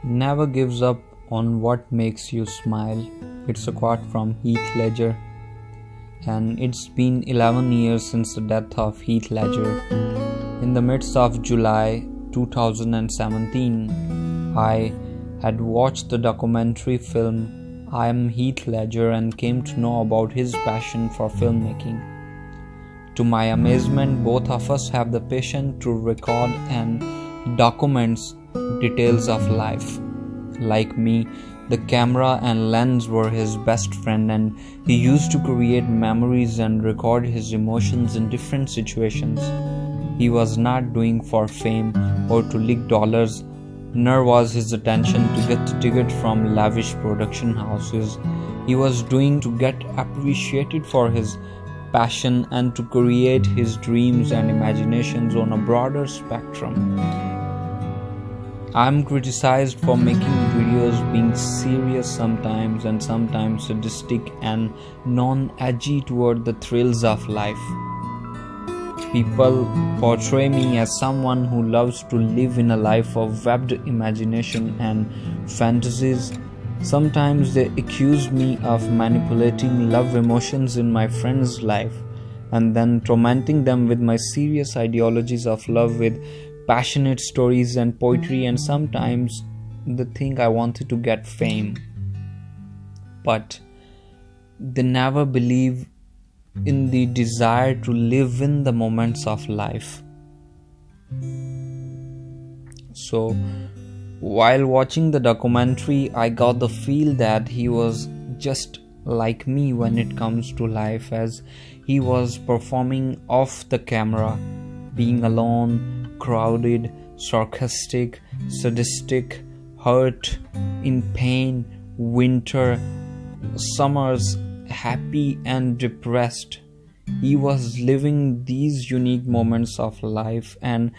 Never gives up on what makes you smile. It's a quote from Heath Ledger, and it's been 11 years since the death of Heath Ledger. In the midst of July 2017, I had watched the documentary film I Am Heath Ledger and came to know about his passion for filmmaking. To my amazement, both of us have the passion to record and document details of life. Like me, the camera and lens were his best friend, and he used to create memories and record his emotions in different situations. He was not doing for fame or to lick dollars, nor was his attention to get a ticket from lavish production houses. He was doing to get appreciated for his passion and to create his dreams and imaginations on a broader spectrum. I'm criticized for making videos being serious sometimes and sometimes sadistic and non-edgy toward the thrills of life. People portray me as someone who loves to live in a life of webbed imagination and fantasies. Sometimes they accuse me of manipulating love emotions in my friend's life and then tormenting them with my serious ideologies of love with passionate stories and poetry, and sometimes they think I wanted to get fame. But they never believe in the desire to live in the moments of life. So, while watching the documentary, I got the feel that he was just like me when it comes to life, as he was performing off the camera, being alone, crowded, sarcastic, sadistic, hurt, in pain, winter, summers, happy and depressed. He was living these unique moments of life, and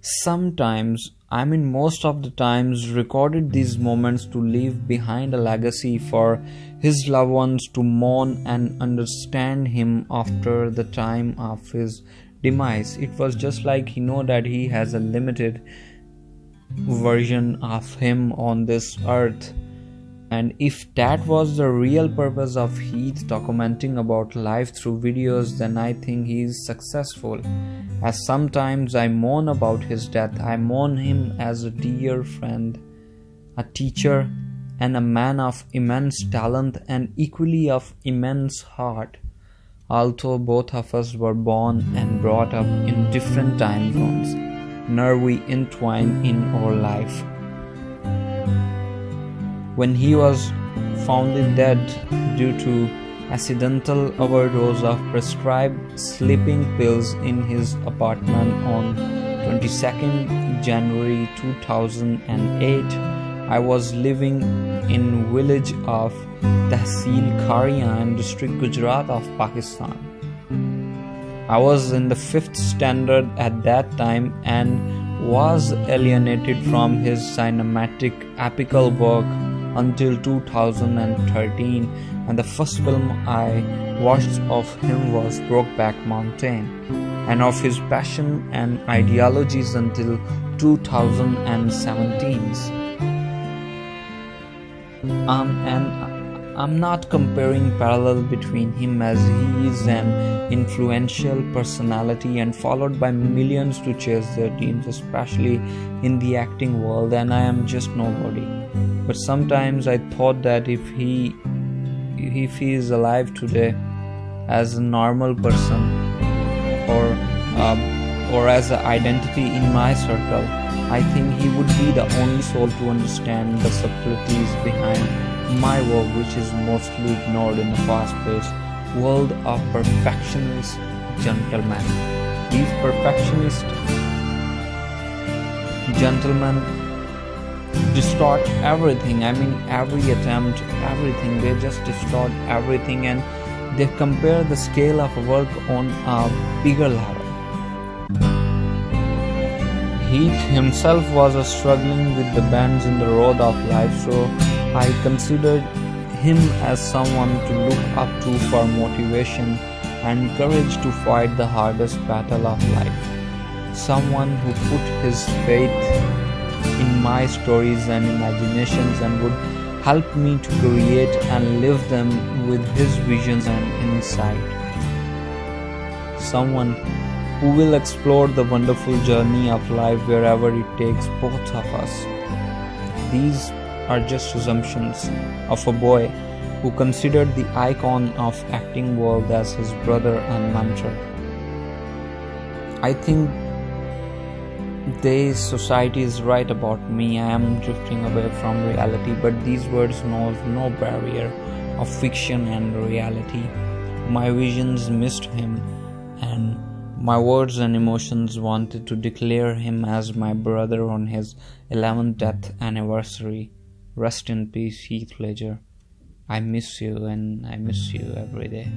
sometimes, most of the times, recorded these moments to leave behind a legacy for his loved ones to mourn and understand him after the time of his demise. It was just like he know that he has a limited version of him on this earth. And if that was the real purpose of Heath documenting about life through videos, then I think he is successful. As sometimes I mourn about his death, I mourn him as a dear friend, a teacher, and a man of immense talent and equally of immense heart. Although both of us were born and brought up in different time zones, nor we entwine in our life. When he was found dead due to accidental overdose of prescribed sleeping pills in his apartment on 22nd January 2008, I was living in village of Tehsil Kharian district Gujarat of Pakistan. I was in the 5th standard at that time and was alienated from his cinematic epical work until 2013, and the first film I watched of him was Brokeback Mountain, and of his passion and ideologies until 2017. And I'm not comparing parallel between him, as he is an influential personality and followed by millions to chase their dreams, especially in the acting world, and I am just nobody. But sometimes I thought that if he is alive today as a normal person or as an identity in my circle, I think he would be the only soul to understand the subtleties behind my work, which is mostly ignored in the fast-paced world of perfectionist gentlemen. These perfectionist gentlemen distort everything. Every attempt, everything. They just distort everything, and they compare the scale of work on a bigger level. Heath himself was struggling with the bends in the road of life, so I considered him as someone to look up to for motivation and courage to fight the hardest battle of life. Someone who put his faith in my my stories and imaginations and would help me to create and live them with his visions and insight. Someone who will explore the wonderful journey of life wherever it takes both of us. These are just assumptions of a boy who considered the icon of acting world as his brother and mentor. I think this society is right about me. I am drifting away from reality, but these words know no barrier of fiction and reality. My visions missed him, and my words and emotions wanted to declare him as my brother on his 11th death anniversary. Rest in peace, Heath Ledger. I miss you, and I miss you every day.